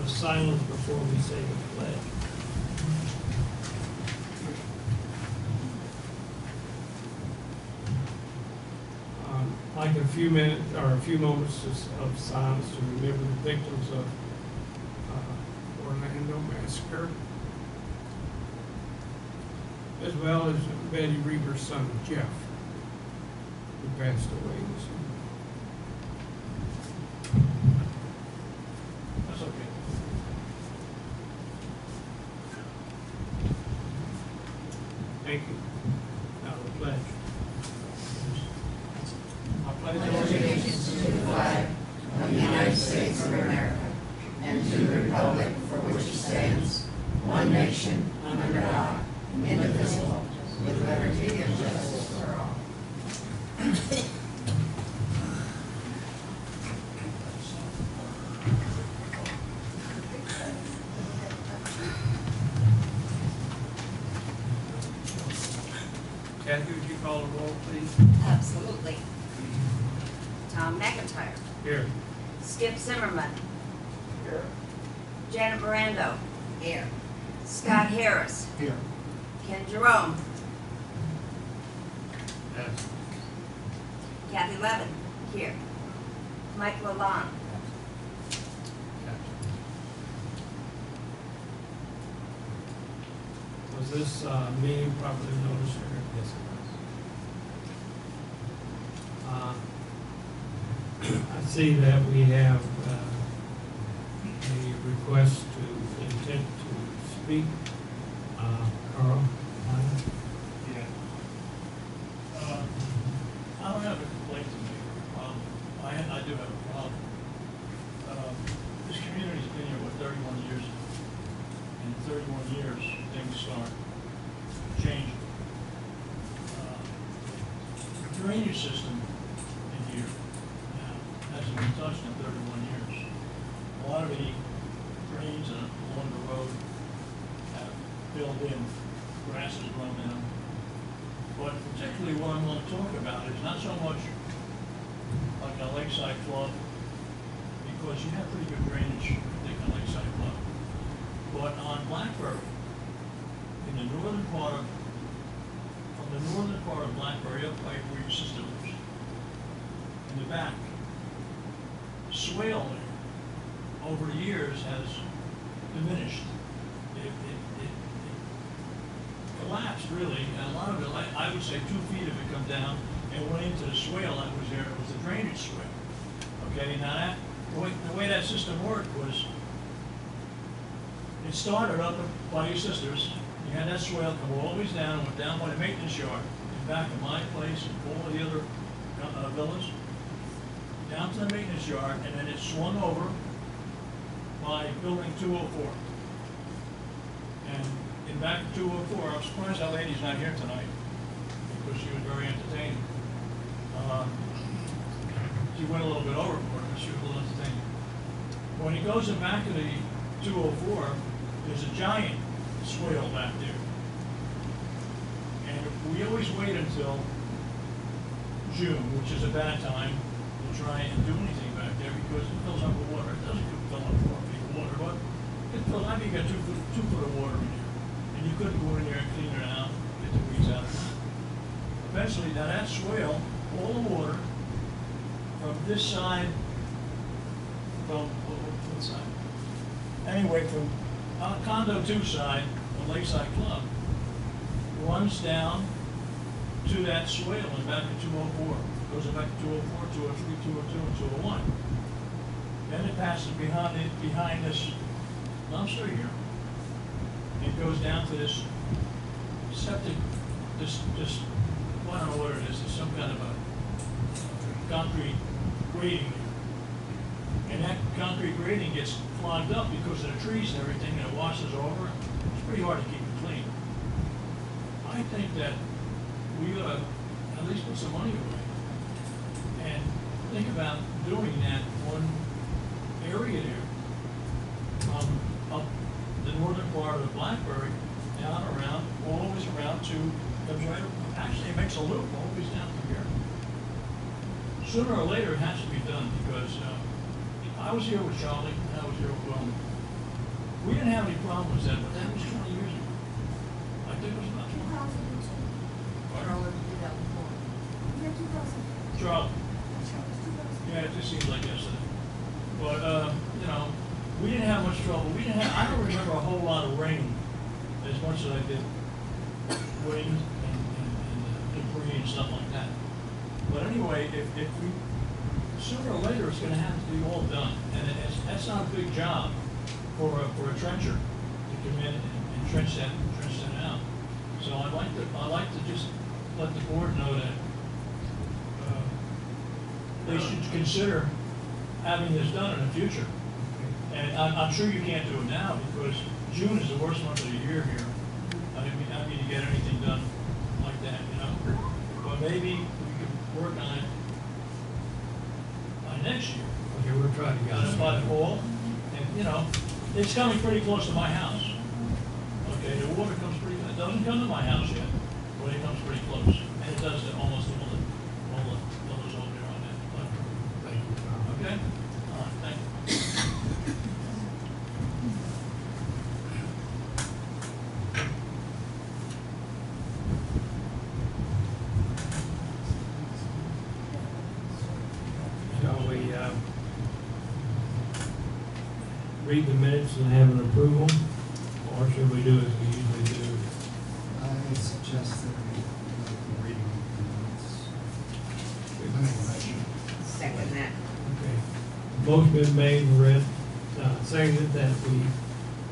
silence before we say the pledge. Like a few minutes or a few moments of silence to remember the victims of Orlando massacre, as well as Betty Reber's son Jeff, who passed away this year. That's okay. Thank you. Now the pledge. I pledge allegiance to the flag of the United States of America and to the republic for which it stands, one nation, under God, indivisible, with liberty and justice for all. Kathy, would you call the roll, please? Absolutely. Tom McIntyre. Here. Skip Zimmerman. Here. Janet Mirando. Here. Scott Harris. Here. Ken Jerome. Yes. Kathy Levin. Here. Mike Lalonde. Was this meeting properly noticed here? Yes, it I see that we have a request to intent to speak. Carl? Yeah. I don't have a complaint to make. I do have a problem. This community's been here, what, 31 years? In 31 years, things start changing. The drainage system in here now hasn't been touched in 31 years. A lot of the drains along the road have filled in, grass has grown down. But particularly what I'm going to talk about is not so much like a lakeside club, because you have pretty good drainage, I think, on lakeside club. But on Blackberry, in the northern part of, from the northern part of Blackberry up by where your sister lives, in the back, the swale there, over the years, has diminished. It collapsed, really, and a lot of it, I would say 2 feet of it come down and went into the swale that was there. It was the drainage swale. Okay, now that, the way that system worked was, it started up by your sisters. You had that swale come all the way down and went down by the maintenance yard, and back to my place and all of the other villas, down to the maintenance yard, and then it swung over by building 204. And in back to 204, I'm surprised that lady's not here tonight, because she was very entertaining. She went a little bit overboard, but she was a little entertaining. When it goes in back of the 204, there's a giant swale back there. And we always wait until June, which is a bad time to try and do anything back there, because it fills up with water. It doesn't fill up with 4 feet of water, but it fills up. You got 2 foot of water in here, and you couldn't go in there and clean it out, get the weeds out of it. Eventually, now that swale, all the water from this side, from what side? Anyway, from Condo 2 side, the Lakeside Club, runs down to that swale and back to 204. Goes back to 204, 203, 202, and 201. Then it passes behind this dumpster here. It goes down to this septic, this well, I don't know what it is. It's some kind of a concrete grating. And that concrete grating gets clogged up because of the trees and everything, and it washes over. It's pretty hard to keep it clean. I think that we ought to at least put some money away and think about doing that one area there, from up the northern part of the Blackberry, down around, always around to, comes right, actually it makes a loop always down to here. Sooner or later it has to be done, because I was here with Charlie, and I was here with Will, We didn't have any problems then, but that was 20 years ago. I think it was about 20. 2002. Pardon? Or 2004. Yeah, 2000. Charlie. Yeah. Yeah, it just seems like yesterday. But, you know, we didn't have much trouble. I don't remember a whole lot of rain as much as I did wind and debris and stuff like that. But anyway, if we, sooner or later, it's gonna have to be all done. And that's not a big job for a trencher to come in and trench that out. So I'd like to just let the board know that, they should consider having this done in the future. And I'm sure you can't do it now because June is the worst month of the year here. I mean, to get anything done like that, you know. But maybe we could work on it by next year. Okay, we'll try to get By it. the fall, and you know, it's coming pretty close to my house. Okay, the water comes it doesn't come to my house yet, but it comes pretty close. And it does to almost all the those over there on that. Thank you, Tom. Okay? All right, thank you. Shall we, read the minutes and have an approval? Or should we do as we usually do? I suggest that we go for reading the minutes. I make a motion. Second that. Okay. Motion been made and read, seconded that we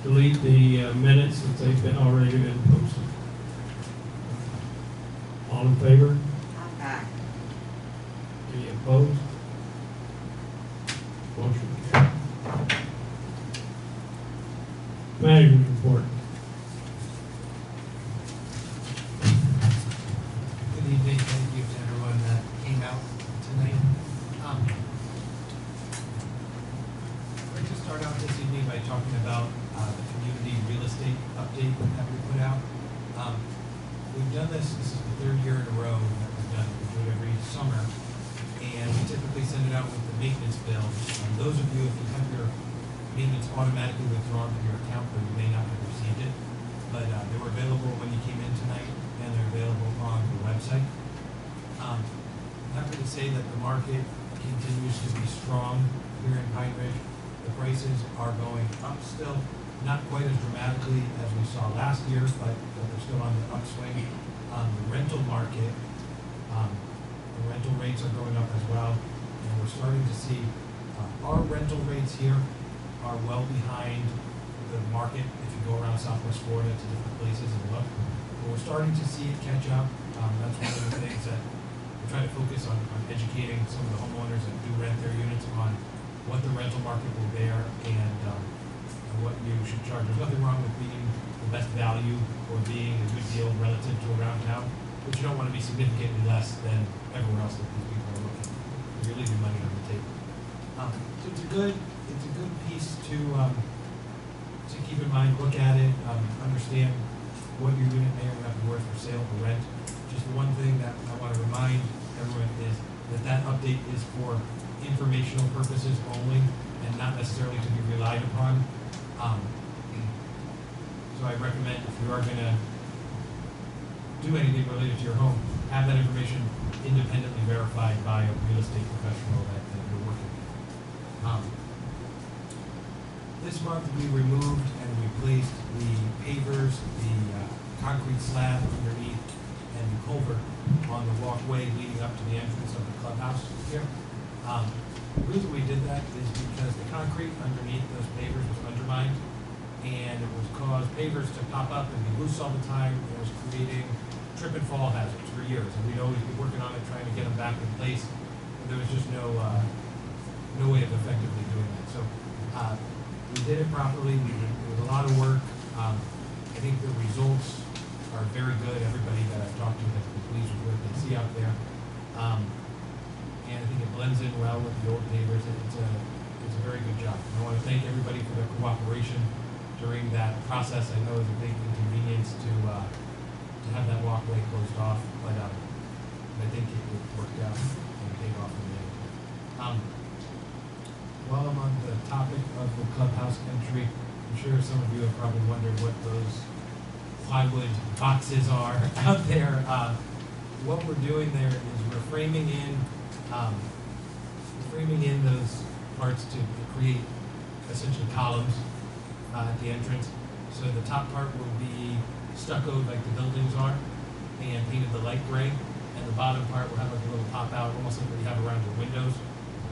delete the minutes since they've been already been posted. All in favor? Aye. Any opposed? Motion carried. Manager's report. Good evening, thank you to everyone that came out tonight. We're going to start out this evening by talking about the community real estate update that we put out. We've done this is the third year in a row that we've done it. We do it every summer, and we typically send it out with the maintenance bill. Those of you, if you have your maintenance automatically withdrawn from your account, or you may not have received it, but they were available when you came in tonight, and they're available on the website. I'm happy to say that the market continues to be strong here in Pine Ridge. The prices are going up still, not quite as dramatically as we saw last year, but they're still on the upswing. The rental market, the rental rates are going up as well, and we're starting to see our rental rates here are well behind the market if you go around Southwest Florida to different places and look. But we're starting to see it catch up. That's one of the things that we're trying to focus on educating some of the homeowners that do rent their units on what the rental market will bear and what you should charge. There's nothing wrong with being the best value or being a good deal relative to around town, but you don't want to be significantly less than everywhere else that these people are looking. You're leaving money on the table. So it's a good piece to keep in mind, look at it, understand what your unit may or may not be worth for sale or rent. Just the one thing that I want to remind everyone is that update is for informational purposes only and not necessarily to be relied upon. So I recommend if you are going to do anything related to your home, have that information independently verified by a real estate professional that you're working with. This month we removed and replaced the pavers, the concrete slab underneath, and the culvert on the walkway leading up to the entrance of the clubhouse here. The reason we did that is because the concrete underneath those pavers was undermined, and it was caused pavers to pop up and be loose all the time. It was creating trip and fall hazards for years, and we'd always be working on it, trying to get them back in place. And there was just no way of effectively doing that. So we did it properly. It was a lot of work. I think the results are very good. Everybody that I've talked to has been pleased with what they see out there. And I think it blends in well with the old pavers. It's a very good job. I want to thank everybody for their cooperation during that process. I know it was a big inconvenience to have that walkway closed off, but I think it worked out and paid off in the end. While I'm on the topic of the clubhouse entry, I'm sure some of you have probably wondered what those plywood boxes are out there. What we're doing there is we're framing in those parts to create essentially columns at the entrance. So the top part will be stuccoed like the buildings are and painted the light gray, and the bottom part will have like a little pop out, almost like what you have around your windows,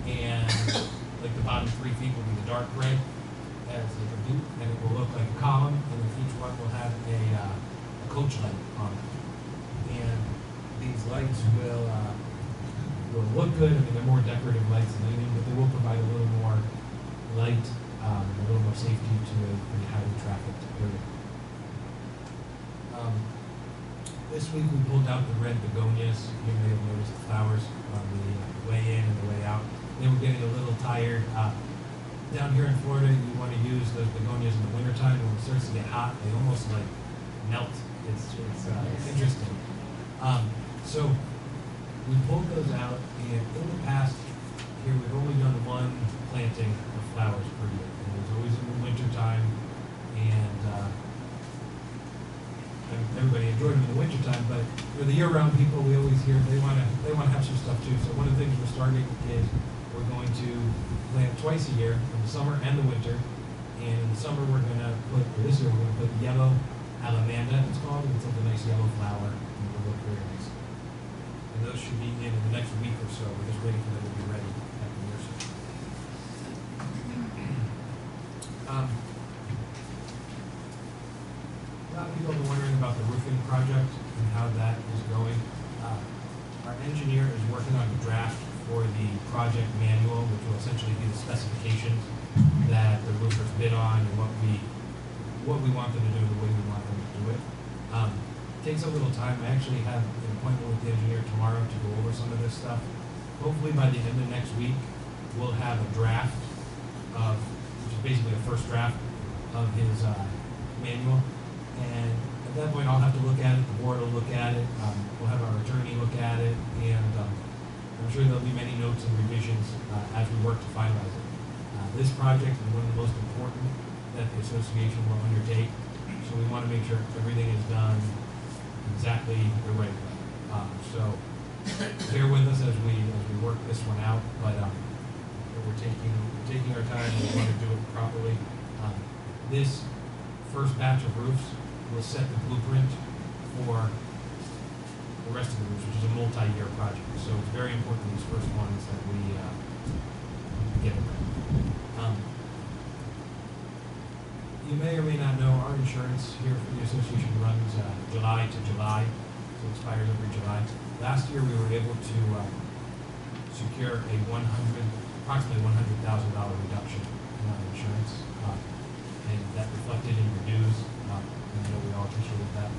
and like the bottom 3 feet will be the dark gray as like a boot, and it will look like a column, and then each one will have a coach light on it. And these lights will look good. I mean, they're more decorative lights than anything, but they will provide a little more light, a little more safety to a pretty highly trafficked area. This week we pulled out the red begonias. You may have noticed the flowers on the way in and the way out. They were getting a little tired. Down here in Florida, you want to use those begonias in the wintertime. When it starts to get hot, they almost like melt. It's interesting. So we pulled those out, and in the past here we've only done 1 planting of flowers per year. And it was always in the wintertime, and everybody enjoyed them in the wintertime, but for the year-round people, we always hear they want to have some stuff too. So one of the things we're starting is we're going to plant twice a year, in the summer and the winter. And in the summer, we're going to put, or this year, we're going to put yellow alamanda, it's called. It's like a nice yellow flower, and it will look very nice. And those should be in the next week or so. We're just waiting for them to be ready at the nursery. A lot of people have been wondering about the roofing project and how that is going. Our engineer is working on a draft for the project manual, which will essentially be the specifications that the roofers bid on and what we want them to do, the way we want them to do it. Takes a little time. I actually have an appointment with the engineer tomorrow to go over some of this stuff. Hopefully by the end of next week, we'll have a draft of, which is basically a first draft of his manual. And at that point, I'll have to look at it, the board will look at it, we'll have our attorney look at it, and I'm sure there'll be many notes and revisions as we work to finalize it. This project is one of the most important that the association will undertake, so we want to make sure everything is done exactly the right way. So bear with us as we work this one out, but we're taking our time and we want to do it properly. This first batch of roofs will set the blueprint for the rest of the roofs, which is a multi-year project. So it's very important these first ones that we get it right. You may or may not know our insurance here for the association runs July to July, so it expires every July. Last year we were able to secure a approximately $100,000 reduction in our insurance, and that reflected in your dues. I know we all appreciated that.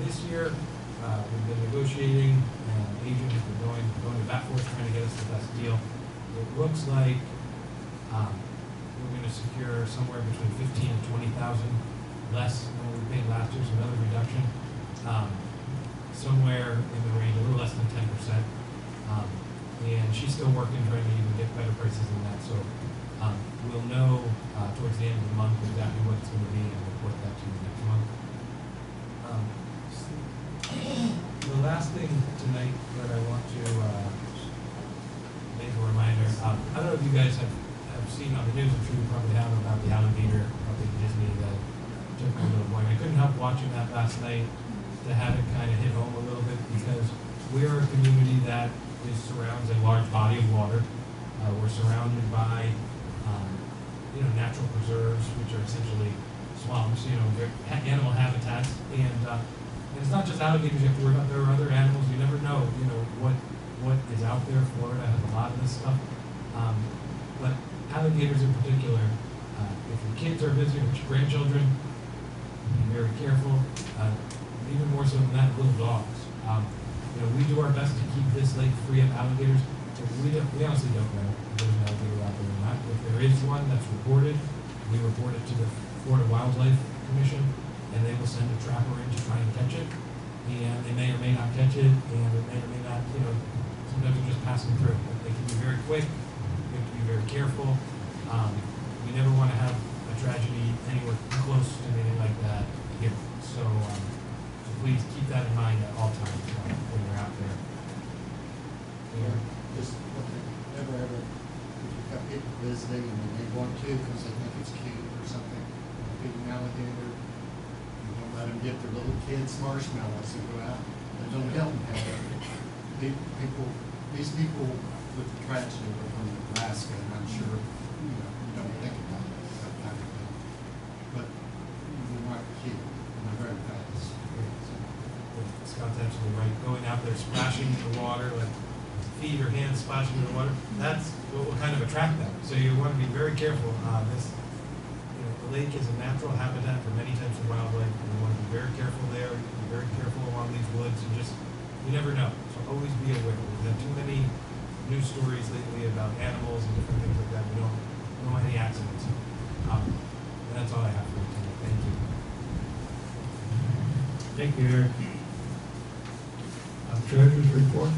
This year, we've been negotiating, and the agent has been going to bat for us, trying to get us the best deal. It looks like we're going to secure somewhere between $15,000 and $20,000 less than what we paid last year, so another reduction. Somewhere in the range, a little less than 10%. And she's still working, trying to even get better prices than that. So we'll know towards the end of the month exactly what it's going to be, and report that to you next month. The last thing tonight that I want to make a reminder, I don't know if you guys have seen on the news, I'm sure you probably have, about the alligator up in Disney that took my little boy. I couldn't help watching that last night to have it kind of hit home a little bit, because we're a community that surrounds a large body of water. We're surrounded by natural preserves, which are essentially swamps, animal habitats, and it's not just alligators you have to worry about. There are other animals. You never know, what is out there. Florida has a lot of this stuff, but alligators in particular. If your kids are visiting with your grandchildren, be very careful. Even more so than that, little dogs. We do our best to keep this lake free of alligators. We honestly don't know if there's an alligator out there or not. If there is one that's reported, we report it to the Florida Wildlife Commission, and they will send a trapper in to try and catch it. And they may or may not catch it, and it may or may not, sometimes they're just passing through. They can be very quick. We have to be very careful. We we never want to have a tragedy anywhere close to anything like that here. So please keep that in mind at all times when you're out there. Yeah, just never ever, if you've got people visiting and they want to because they think it's cute or something, feed an alligator, you don't let them get their little kids marshmallows and go out. They don't help them have it. These people with the tragedy were from Nebraska, and I'm sure, you don't think about that kind of thing. But they're not cute, and they're very fast. So, Scott's absolutely right. Going out there splashing in the water, like feet or hands splashing in the water, that's what will kind of attract them. So you want to be very careful. The lake is a natural habitat for many types of wildlife, and you want to be very careful there. Be very careful along these woods, and you never know. So always be aware. We've had too many news stories lately about animals and different things like that. We don't know any accidents. And that's all I have for you tonight. Thank you. Thank you, Eric. Treasurer's report.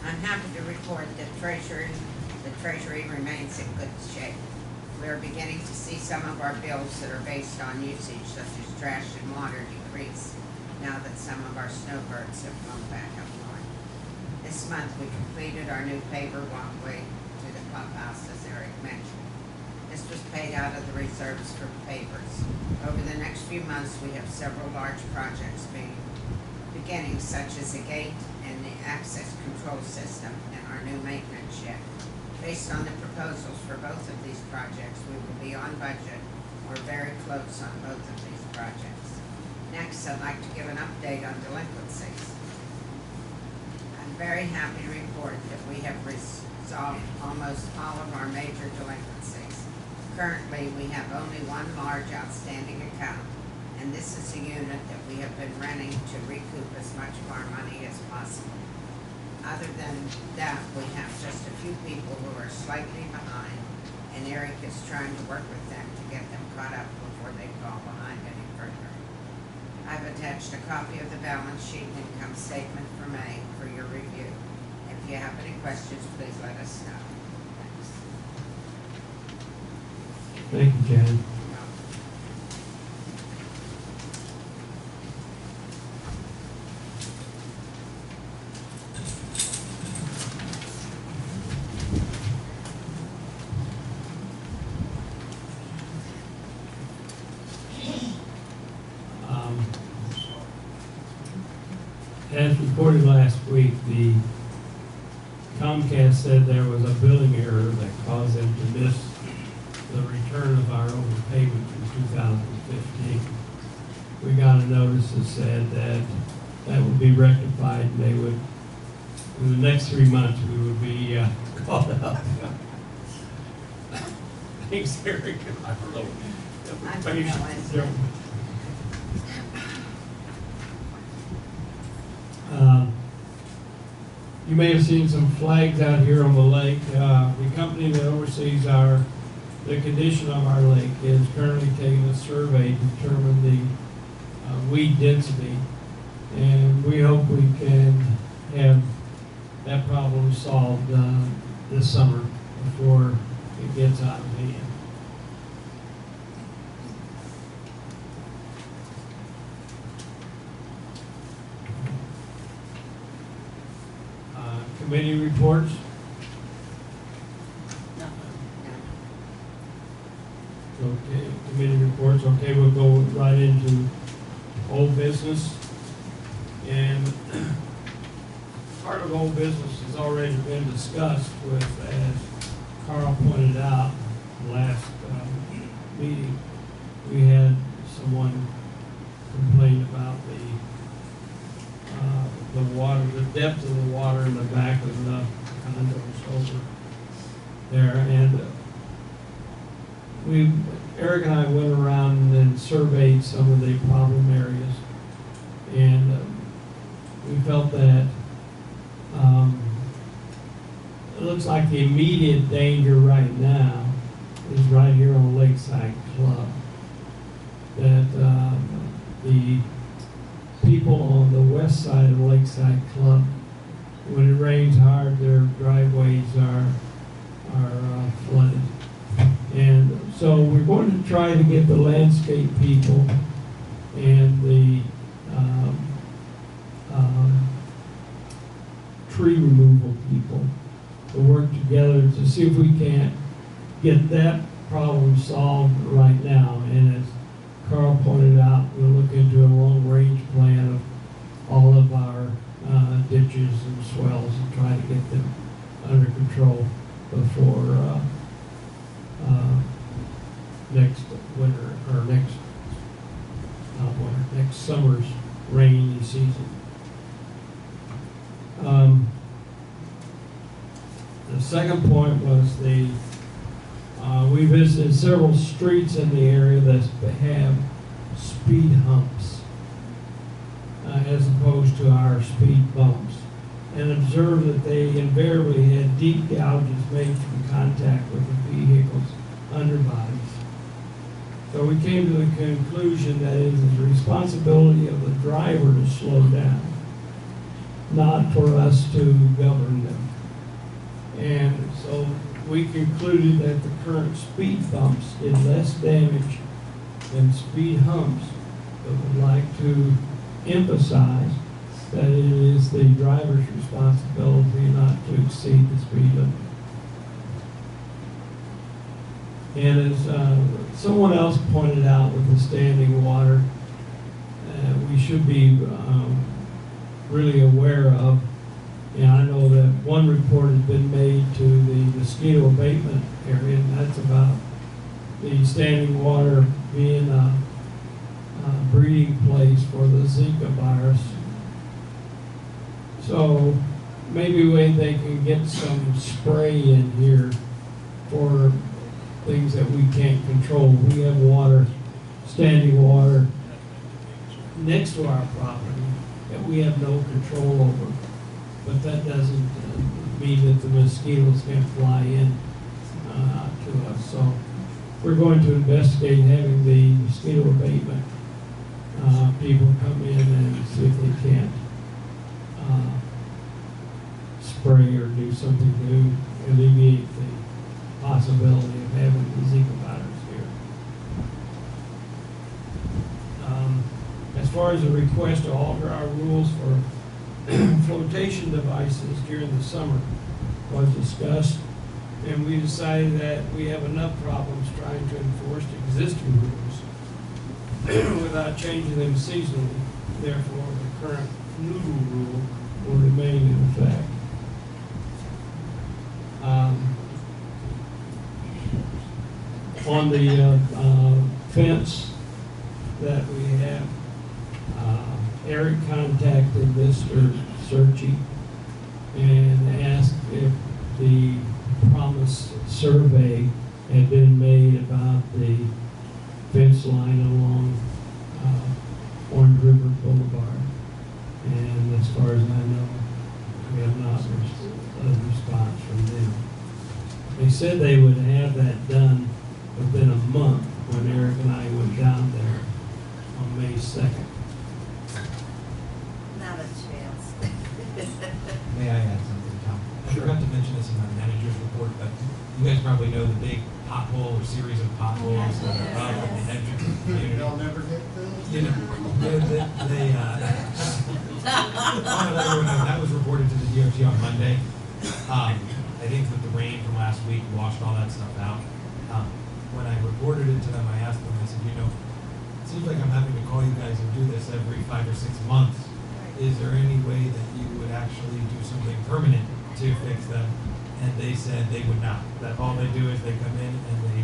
I'm happy to report that the Treasury remains in good shape. We are beginning to see some of our bills that are based on usage, such as trash and water, decrease now that some of our snowbirds have flown back up north. This month, we completed our new paver walkway to the clubhouse, as Eric mentioned. This was paid out of the reserves for pavers. Over the next few months, we have several large projects beginning, such as a gate and the access control system and our new maintenance shed. Based on the proposals for both of these projects, we will be on budget or very close on both of these projects. Next, I'd like to give an update on delinquencies. I'm very happy to report that we have resolved almost all of our major delinquencies. Currently, we have only one large outstanding account, and this is a unit that we have been renting to recoup as much of our money as possible. Other than that, we have just a few people who are slightly behind, and Eric is trying to work with them to get them caught up before they fall behind any further. I've attached a copy of the balance sheet and income statement for May for your review. If you have any questions, please let us know. Thanks. Thank you, Jan. As reported last week, the Comcast said there was a billing error that caused them to miss the return of our overpayment in 2015. We got a notice that said that would be rectified, and they would, in the next 3 months, we would be caught up. Thanks, Eric. I don't know. You may have seen some flags out here on the lake. The company that oversees the condition of our lake is currently taking a survey to determine the weed density, and we hope we can have that problem solved this summer before it gets out of hand. Committee reports. Okay, committee reports. Okay, we'll go right into old business. And part of old business has already been discussed with, as Carl pointed out, last meeting, we had someone complain about the water, the depth of the water in the back of the condos over there. And Eric and I went around and surveyed some of the problem areas, and we felt that it looks like the immediate danger right now is right here on Lakeside Club. That the people on the west side of Lakeside Club, when it rains hard, their driveways are So we're going to try to get the landscape people and the tree removal people to work together to see if we can't get that problem solved right now. And as Carl pointed out, we'll look into a long-range plan of all of our ditches and swells and try to get them under control before next winter, or next summer's rainy season. The second point was we visited several streets in the area that have speed humps as opposed to our speed bumps, and observed that they invariably had deep gouges made from contact with the vehicle's underbodies. So we came to the conclusion that it is the responsibility of the driver to slow down, not for us to govern them. And so we concluded that the current speed bumps did less damage than speed humps, but would like to emphasize that it is the driver's responsibility not to exceed the speed limit. And as someone else pointed out with the standing water, we should be really aware of. And I know that one report has been made to the mosquito abatement area, and that's about the standing water being a breeding place for the Zika virus. So maybe they can get some spray in here for things that we can't control. We have water, standing water next to our property that we have no control over. But that doesn't mean that the mosquitoes can't fly in to us. So we're going to investigate having the mosquito abatement people come in and see if they can't spray or do something to alleviate the possibility of having the Zika virus here. As far as the request to alter our rules for flotation devices during the summer was discussed, and we decided that we have enough problems trying to enforce existing rules without changing them seasonally. Therefore, the current noodle rule will remain in effect. On the fence that we have, Eric contacted Mr. Searchy and asked if the promised survey had been made about the fence line along Orange River Boulevard. And as far as I know, we have not a response from them. They said they would have that done within a month when Eric and I went down there on May 2nd. Not a chance. May I add something, Tom? I forgot to mention this in my manager's report, but you guys probably know the big pothole or series of potholes that are up in the entrance of the community. Y'all never get those? You know, that was reported to the DOT on Monday. I think that the rain from last week washed all that stuff out. When I reported it to them, I asked them, I said, it seems like I'm having to call you guys and do this every 5 or 6 months. Is there any way that you would actually do something permanent to fix them? And they said they would not. That all they do is they come in and they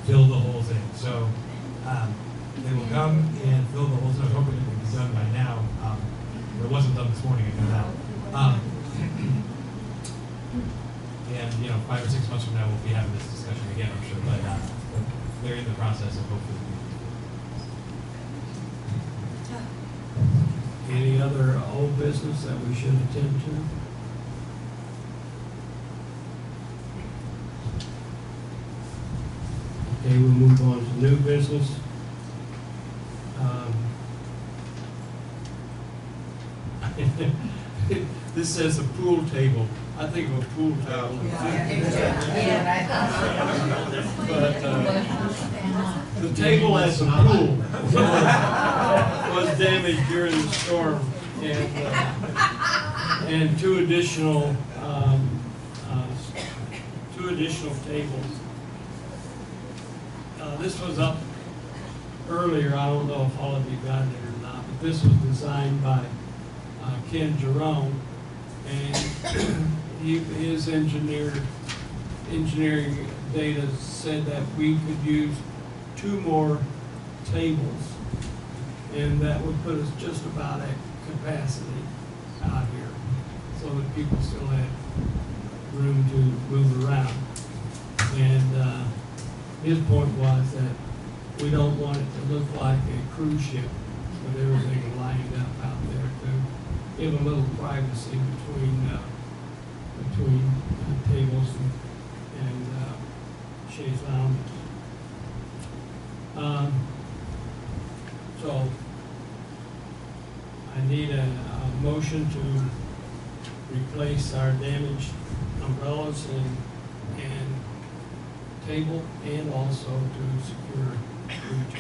fill the holes in. So they will come and fill the holes. I was hoping it would be done by now. It wasn't done this morning, I know that. And 5 or 6 months from now, we'll be having this discussion again, I'm sure. But they're in the process of hopefully. Any other old business that we should attend to? Okay, we'll move on to new business. This says a pool table. I think of a pool table. But the table as a pool was damaged during the storm, and two additional tables. This was up earlier. I don't know if all of you got it or not, but this was designed by Ken Jerome, and his engineering data said that we could use 2 more tables, and that would put us just about at capacity out here, so that people still had room to move around. And his point was that we don't want it to look like a cruise ship with everything lined up out there, to give a little privacy between tables and chaise lounges. So I need a motion to replace our damaged umbrellas and table, and also to secure returns.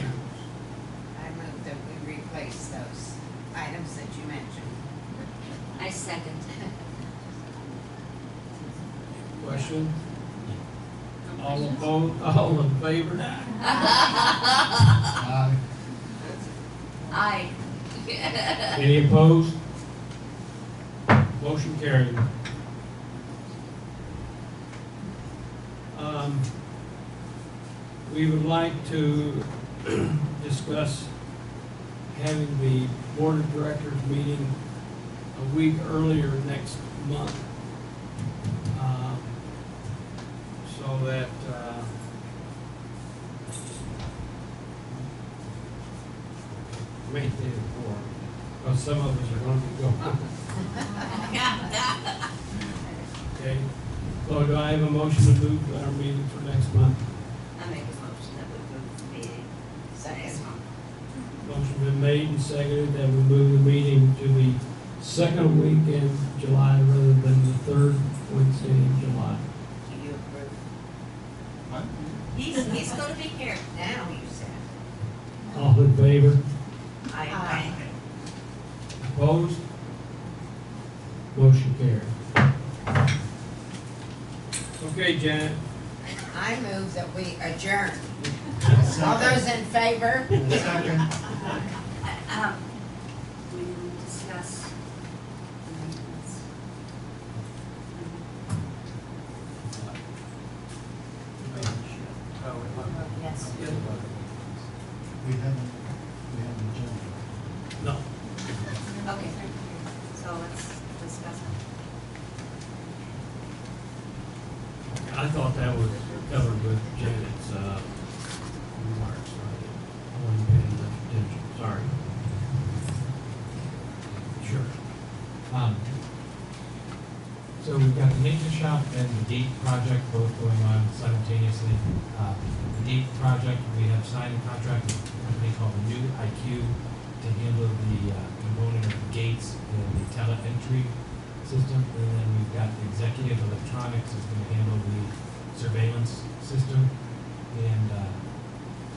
I move that we replace those items that you mentioned. I second. Question? All opposed, all in favor? Aye. Any opposed? Motion carried. We would like to discuss having the Board of Directors meeting a week earlier next month, so that maintain it for, because some of us are going to be gone. Okay, so do I have a motion to move our meeting for next month? I make a motion that we move the meeting next month. Motion been made and seconded that we move the meeting to the second week in July rather than the third Wednesday in July. Do you approve? He's gonna be here. Now, you said. All in favor? Aye. Opposed? Motion carried. Okay, Janet. I move that we adjourn. All those in favor? Second. We discuss amendments. Yes. We haven't adjourned. No. Okay, so let's discuss it. I thought that was covered with Janet's remarks. I wasn't paying enough attention. Sorry. Sure. So we've got the maintenance shop and the gate project both going on simultaneously. The gate project, we have signed a contract with a company called the New IQ to handle the component of the gates and the tele-entry system. And then we've got the executive electronics is going to handle the surveillance system. And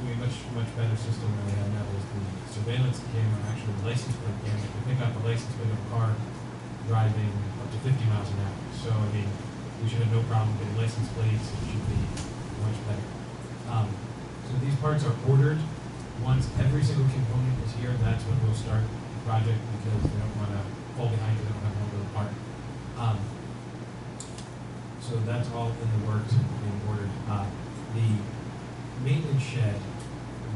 doing a much better system than we have now is the surveillance camera, actually the license plate camera. You can pick up a license plate of a car driving up to 50 miles an hour. So, I mean, we should have no problem getting license plates. It should be much better. So these parts are ordered. Once every single component is here, that's when we'll start the project, because they don't want to fall behind because they don't have one little part. So that's all in the works and being ordered. The maintenance shed,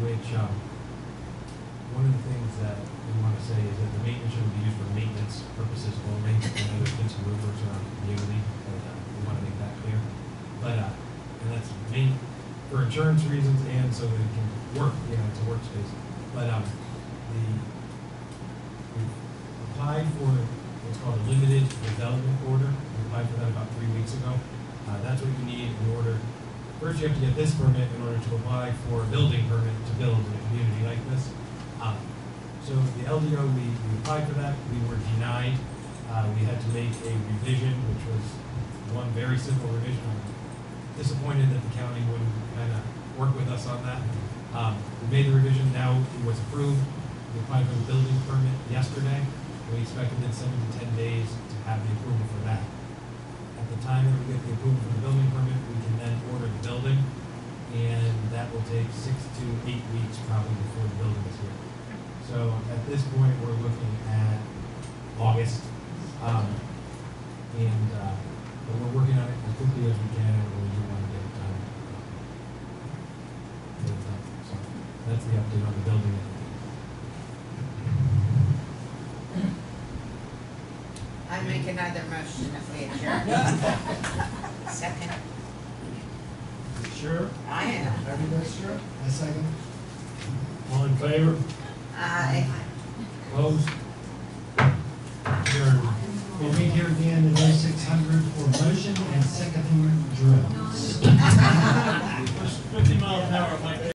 which one of the things that we want to say is that the maintenance shed will be used for maintenance purposes only. I know there's been some rumors around the community, but we want to make that clear. But and that's main for insurance reasons and so that it can work. You know, it's a workspace. But we've applied for what's called a limited development order. We applied for that about 3 weeks ago. That's what you need in order. First, you have to get this permit in order to apply for a building permit to build in a community like this. So the LDO, we applied for that. We were denied. We had to make a revision, which was one very simple revision. I'm disappointed that the county wouldn't kind of work with us on that. We made the revision, now it was approved. We applied for the building permit yesterday. We expect within 7 to 10 days to have the approval for that. At the time that we get the approval for the building permit, we can then order the building, and that will take 6 to 8 weeks probably before the building is here. So at this point, we're looking at August, but we're working on it as quickly as we can, and we do want to get it done. So that's the update on the building. I make another motion if we adjourn. Second. Sure? I am. Everybody's sure? I second. All in favor? Aye. Opposed? Adjourned. We'll meet here again at 0600 for motion and seconding drills.